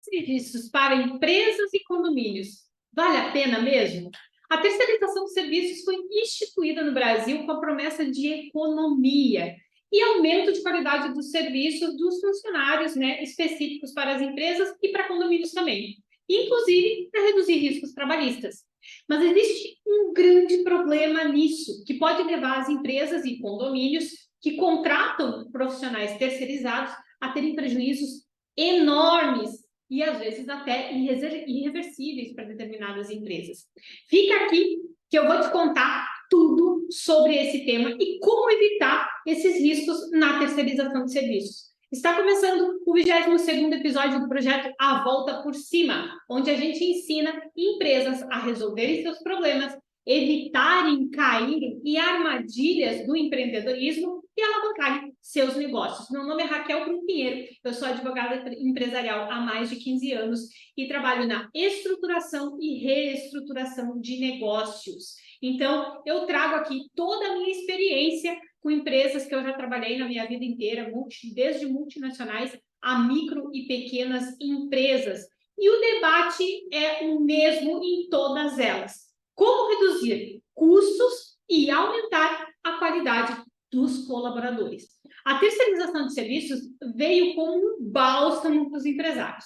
Serviços para empresas e condomínios. Vale a pena mesmo? A terceirização de serviços foi instituída no Brasil com a promessa de economia e aumento de qualidade dos serviços dos funcionários, específicos para as empresas e para condomínios também, inclusive para reduzir riscos trabalhistas. Mas existe um grande problema nisso, que pode levar as empresas e condomínios que contratam profissionais terceirizados a terem prejuízos enormes e, às vezes, até irreversíveis para determinadas empresas. Fica aqui que eu vou te contar tudo sobre esse tema e como evitar esses riscos na terceirização de serviços. Está começando o 22º episódio do projeto A Volta por Cima, onde a gente ensina empresas a resolverem seus problemas, evitarem cair em armadilhas do empreendedorismo e alavancarem seus negócios. Meu nome é Raquel Brum Pinheiro, eu sou advogada empresarial há mais de 15 anos e trabalho na estruturação e reestruturação de negócios. Então, eu trago aqui toda a minha experiência com empresas que eu já trabalhei na minha vida inteira, desde multinacionais a micro e pequenas empresas. E o debate é o mesmo em todas elas. Como reduzir custos e aumentar a qualidade dos colaboradores. A terceirização de serviços veio como um bálsamo para os empresários,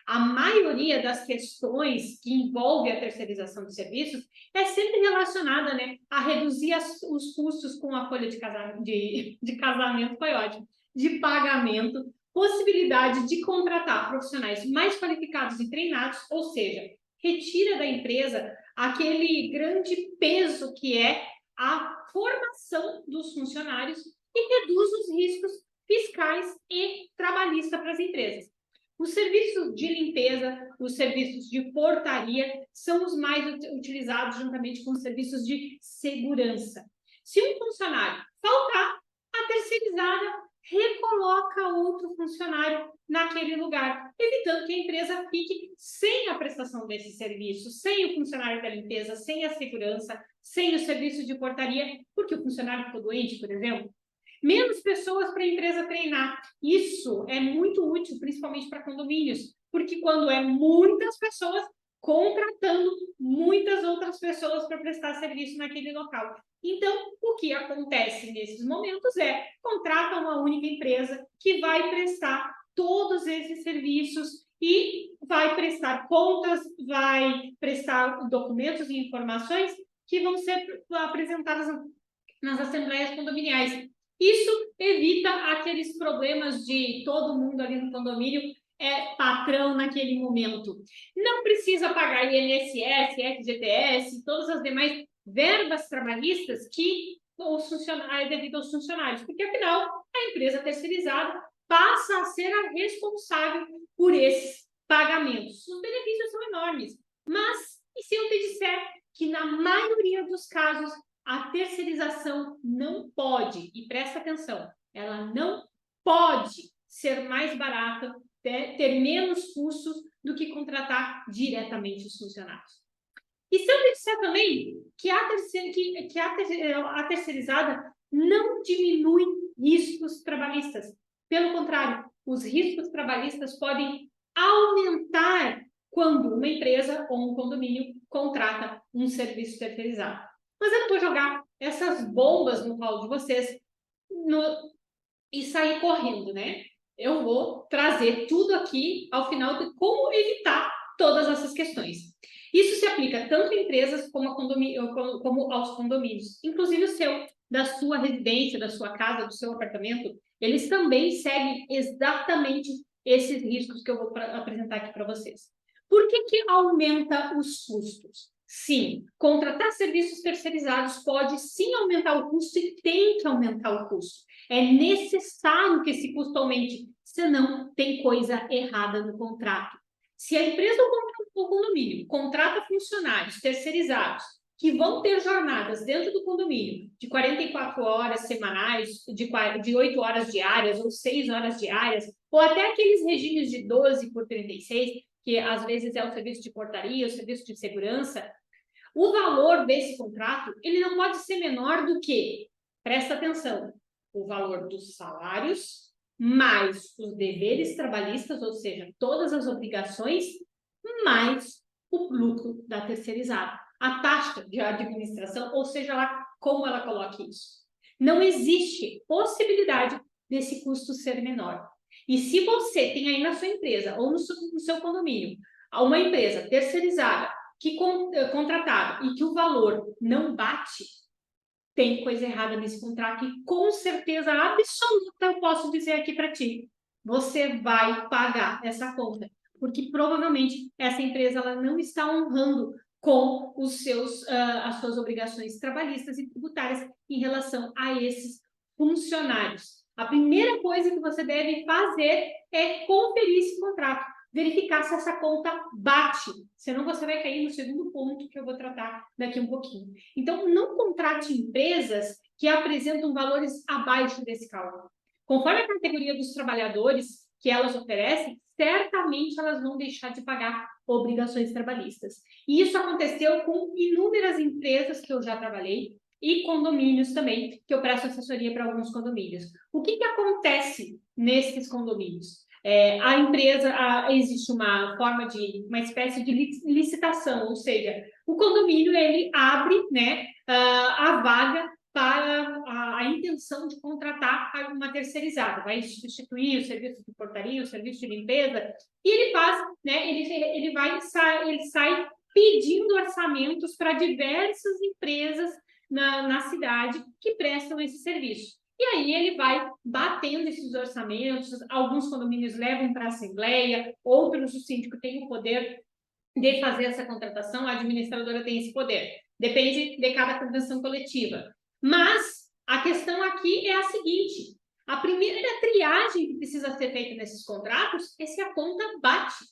A maioria das questões que envolve a terceirização de serviços é sempre relacionada, a reduzir os custos com a folha de casamento, foi ótimo, de pagamento, possibilidade de contratar profissionais mais qualificados e treinados, ou seja, retira da empresa aquele grande peso que é a formação dos funcionários e reduz os riscos fiscais e trabalhistas para as empresas. Os serviços de limpeza, os serviços de portaria são os mais utilizados juntamente com os serviços de segurança. Se um funcionário faltar, a terceirizada recoloca outro funcionário naquele lugar, evitando que a empresa fique sem a prestação desse serviço, sem o funcionário da limpeza, sem a segurança, sem o serviço de portaria, porque o funcionário ficou doente, por exemplo. Menos pessoas para a empresa treinar. Isso é muito útil, principalmente para condomínios, porque quando é muitas pessoas contratando muitas outras pessoas para prestar serviço naquele local. Então, o que acontece nesses momentos é contrata uma única empresa que vai prestar todos esses serviços e vai prestar contas, vai prestar documentos e informações que vão ser apresentadas nas assembleias condominiais. Isso evita aqueles problemas de todo mundo ali no condomínio é patrão naquele momento. Não precisa pagar INSS, FGTS, todas as demais verbas trabalhistas que é devido aos funcionários, porque afinal a empresa terceirizada passa a ser a responsável por esses pagamentos. Os benefícios são enormes, mas e se eu te disser que na maioria dos casos a terceirização não pode, e presta atenção, ela não pode ser mais barata, ter menos custos do que contratar diretamente os funcionários. E se eu te disser também que a terceirizada não diminui riscos trabalhistas, pelo contrário, os riscos trabalhistas podem aumentar quando uma empresa ou um condomínio contrata um serviço terceirizado. Mas eu não vou jogar essas bombas no colo de vocês e sair correndo, Eu vou trazer tudo aqui ao final de como evitar todas essas questões. Isso se aplica tanto a empresas como aos condomínios, inclusive o seu, da sua residência, da sua casa, do seu apartamento, eles também seguem exatamente esses riscos que eu vou apresentar aqui para vocês. Por que aumenta os custos? Sim, contratar serviços terceirizados pode sim aumentar o custo e tem que aumentar o custo. É necessário que esse custo aumente, senão tem coisa errada no contrato. Se a empresa ou o condomínio contrata funcionários terceirizados que vão ter jornadas dentro do condomínio de 44 horas semanais, de 8 horas diárias ou 6 horas diárias, ou até aqueles regimes de 12 por 36, que às vezes é o serviço de portaria, o serviço de segurança, o valor desse contrato ele não pode ser menor do que, presta atenção, o valor dos salários mais os deveres trabalhistas, ou seja, todas as obrigações, mais o lucro da terceirizada. A taxa de administração, ou seja, lá como ela coloca isso. Não existe possibilidade desse custo ser menor. E se você tem aí na sua empresa ou no seu condomínio uma empresa terceirizada que contratada e que o valor não bate, tem coisa errada nesse contrato e com certeza absoluta eu posso dizer aqui para ti, você vai pagar essa conta, porque provavelmente essa empresa ela não está honrando com as suas obrigações trabalhistas e tributárias em relação a esses funcionários. A primeira coisa que você deve fazer é conferir esse contrato, verificar se essa conta bate, senão você vai cair no segundo ponto que eu vou tratar daqui um pouquinho. Então, não contrate empresas que apresentam valores abaixo desse cálculo. Conforme a categoria dos trabalhadores que elas oferecem, certamente elas vão deixar de pagar obrigações trabalhistas. E isso aconteceu com inúmeras empresas que eu já trabalhei e condomínios também, que eu presto assessoria para alguns condomínios. O que acontece nesses condomínios? A empresa, existe uma forma de, uma espécie de licitação, ou seja, o condomínio ele abre, né, a vaga para a intenção de contratar uma terceirizada, vai substituir o serviço de portaria, o serviço de limpeza, e ele faz, né, ele sai pedindo orçamentos para diversas empresas na cidade que prestam esse serviço. E aí ele vai batendo esses orçamentos, alguns condomínios levam para a assembleia, outros o síndico tem o poder de fazer essa contratação, a administradora tem esse poder. Depende de cada convenção coletiva. Mas a questão aqui é a seguinte, a primeira triagem que precisa ser feita nesses contratos é se a conta bate.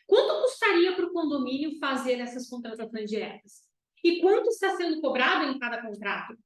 Quanto custaria para o condomínio fazer essas contratações diretas? E quanto está sendo cobrado em cada contrato?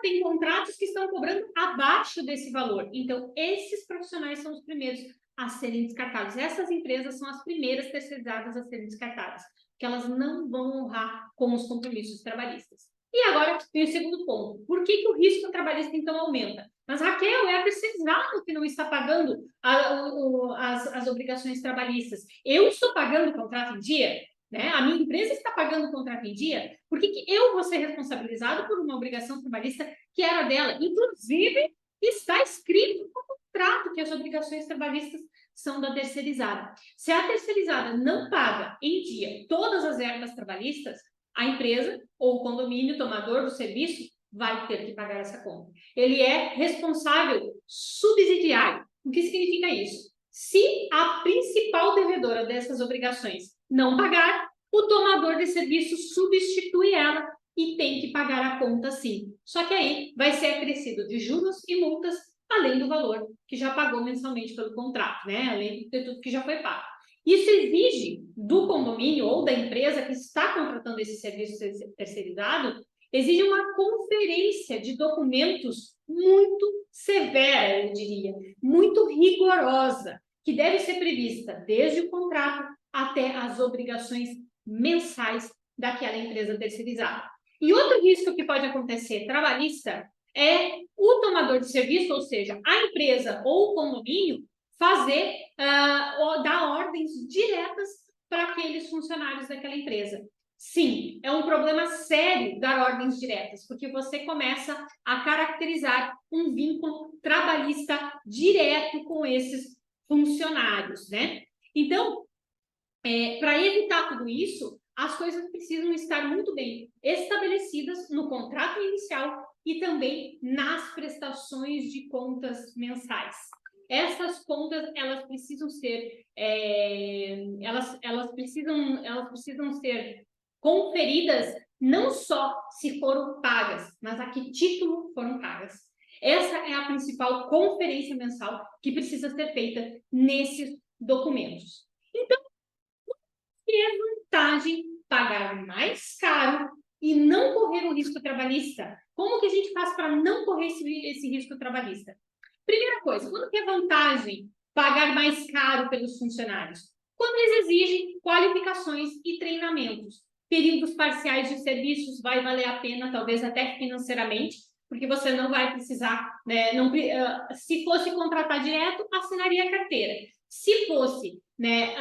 Tem contratos que estão cobrando abaixo desse valor. Então, esses profissionais são os primeiros a serem descartados. Essas empresas são as primeiras terceirizadas a serem descartadas, porque elas não vão honrar com os compromissos trabalhistas. E agora tem o segundo ponto. Por que o risco trabalhista, então, aumenta? Mas, Raquel, é a terceirizado que não está pagando as obrigações trabalhistas. Eu estou pagando o contrato em dia? Né? A minha empresa está pagando o contrato em dia, por que eu vou ser responsabilizado por uma obrigação trabalhista que era dela? Inclusive, está escrito no contrato que as obrigações trabalhistas são da terceirizada. Se a terceirizada não paga em dia todas as verbas trabalhistas, a empresa ou o condomínio tomador do serviço vai ter que pagar essa conta. Ele é responsável subsidiário. O que significa isso? Se a principal devedora dessas obrigações não pagar, o tomador de serviço substitui ela e tem que pagar a conta sim. Só que aí vai ser acrescido de juros e multas, além do valor que já pagou mensalmente pelo contrato, né? Além de tudo que já foi pago. Isso exige do condomínio ou da empresa que está contratando esse serviço terceirizado, exige uma conferência de documentos muito severa, eu diria, muito rigorosa, que deve ser prevista desde o contrato até as obrigações mensais daquela empresa terceirizada. E outro risco que pode acontecer trabalhista é o tomador de serviço, ou seja, a empresa ou o condomínio, dar ordens diretas para aqueles funcionários daquela empresa. Sim, é um problema sério dar ordens diretas, porque você começa a caracterizar um vínculo trabalhista direto com esses funcionários, né? Então, para evitar tudo isso, as coisas precisam estar muito bem estabelecidas no contrato inicial e também nas prestações de contas mensais. Essas contas, elas precisam ser, elas precisam ser conferidas não só se foram pagas, mas a que título foram pagas. Essa é a principal conferência mensal que precisa ser feita nesses documentos. Então, que é vantagem pagar mais caro e não correr o risco trabalhista? Como que a gente faz para não correr esse risco trabalhista? Primeira coisa, quando que é vantagem pagar mais caro pelos funcionários? Quando eles exigem qualificações e treinamentos. Períodos parciais de serviços vai valer a pena, talvez até financeiramente, porque você não vai precisar, né, não, se fosse contratar direto, assinaria a carteira. Se fosse, né,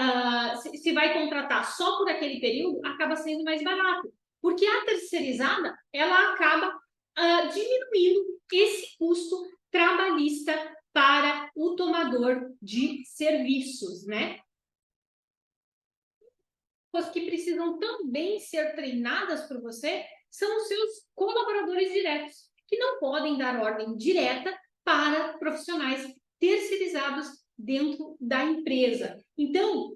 se vai contratar só por aquele período, acaba sendo mais barato, porque a terceirizada, ela acaba diminuindo esse custo trabalhista para o tomador de serviços, né? As que precisam também ser treinadas por você são os seus colaboradores diretos, que não podem dar ordem direta para profissionais terceirizados dentro da empresa. Então,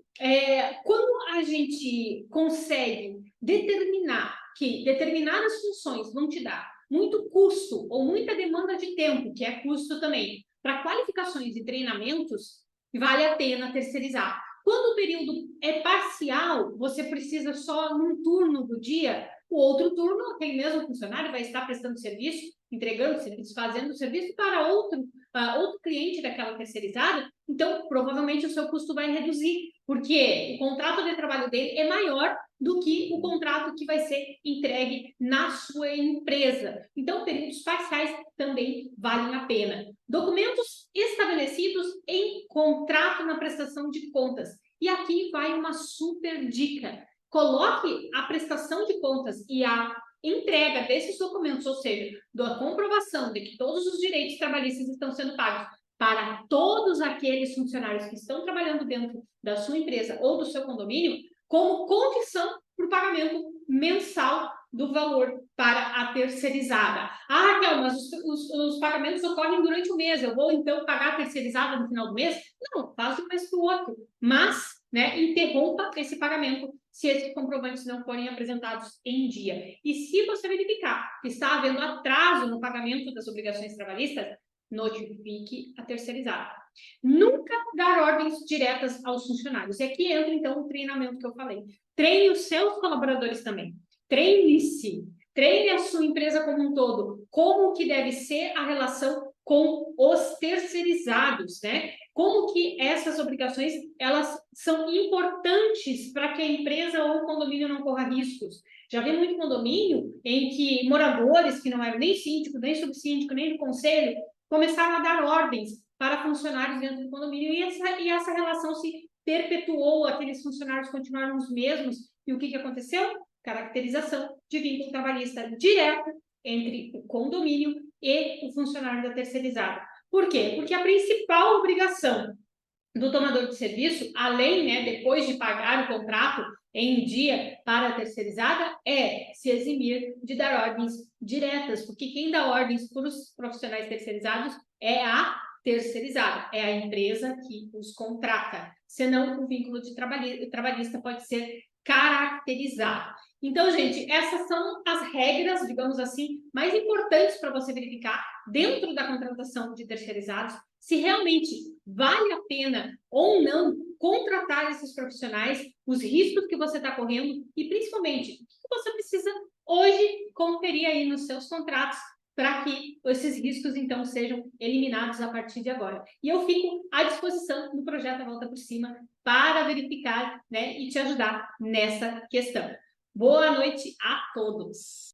quando a gente consegue determinar que determinadas funções vão te dar muito custo ou muita demanda de tempo, que é custo também, para qualificações e treinamentos, vale a pena terceirizar. Quando o período é parcial, você precisa só num turno do dia, o outro turno, aquele mesmo funcionário vai estar prestando serviço, entregando serviço, fazendo serviço para outro cliente daquela terceirizada, então provavelmente o seu custo vai reduzir, porque o contrato de trabalho dele é maior do que o contrato que vai ser entregue na sua empresa. Então, períodos parciais também valem a pena. Documentos estabelecidos em contrato na prestação de contas. E aqui vai uma super dica. Coloque a prestação de contas e a entrega desses documentos, ou seja, da comprovação de que todos os direitos trabalhistas estão sendo pagos para todos aqueles funcionários que estão trabalhando dentro da sua empresa ou do seu condomínio, como condição para o pagamento mensal do valor para a terceirizada. Ah, Raquel, mas os pagamentos ocorrem durante o mês, eu vou então pagar a terceirizada no final do mês? Não, faz de um mês para o outro, mas, né, interrompa esse pagamento se esses comprovantes não forem apresentados em dia. E se você verificar que está havendo atraso no pagamento das obrigações trabalhistas, notifique a terceirizada. Nunca dar ordens diretas aos funcionários. E aqui entra, então, o treinamento que eu falei. Treine os seus colaboradores também. Treine-se. Treine a sua empresa como um todo. Como que deve ser a relação com os terceirizados, né? Como que essas obrigações, elas são importantes para que a empresa ou o condomínio não corra riscos. Já vi muito condomínio em que moradores, que não eram nem síndico, nem subsíndico, nem do conselho, começaram a dar ordens para funcionários dentro do condomínio e essa relação se perpetuou, aqueles funcionários continuaram os mesmos. E o que aconteceu? Caracterização de vínculo trabalhista direto entre o condomínio e o funcionário da terceirizada. Por quê? Porque a principal obrigação do tomador de serviço, além, né, depois de pagar o contrato em dia para a terceirizada, é se eximir de dar ordens diretas, porque quem dá ordens para os profissionais terceirizados é a terceirizada, é a empresa que os contrata, senão o vínculo de trabalhista pode ser caracterizado. Então, gente, essas são as regras, digamos assim, mais importantes para você verificar dentro da contratação de terceirizados se realmente vale a pena ou não contratar esses profissionais, os riscos que você está correndo e, principalmente, o que você precisa hoje conferir aí nos seus contratos para que esses riscos, então, sejam eliminados a partir de agora. E eu fico à disposição no projeto A Volta por Cima para verificar, né, e te ajudar nessa questão. Boa noite a todos!